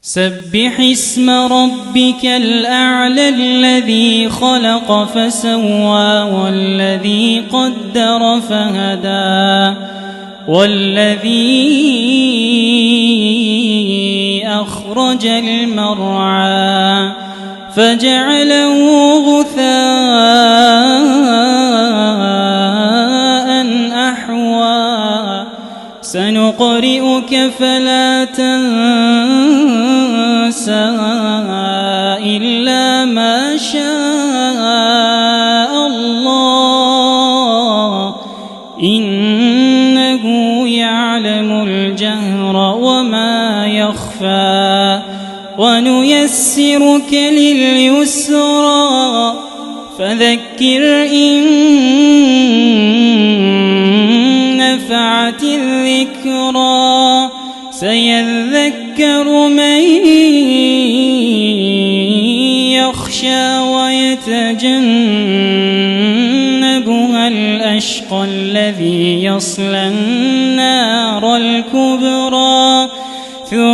سبح اسم ربك الأعلى الذي خلق فسوى والذي قدر فهدى والذي أخرج المرعى فجعله غثاء أحوى سنقرئك فلا تنسى إلا ما شاء الله إنه يعلم الجهر وما يخفى ونيسرك لليسرى فذكر إن نفعت الذكرى سيذكر من يخشى ويتجنبها الأشقى الذي يصلى النار الكبرى ثم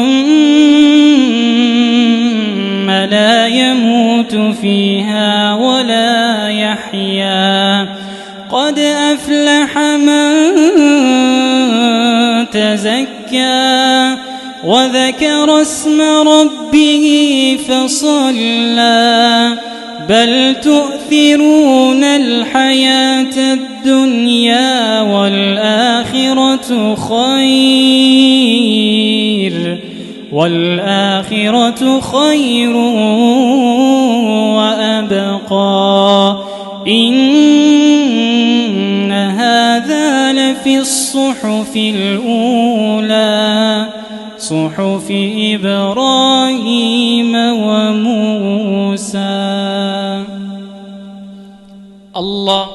لا يموت فيها ولا يحيا قد أفلح من تزكى وذكر اسم ربه فصلى بل تؤثرون الحياة الدنيا والآخرة خير وأبقى إن هذا لفي الصحف الأولى صحف إبراهيم وموسى. الله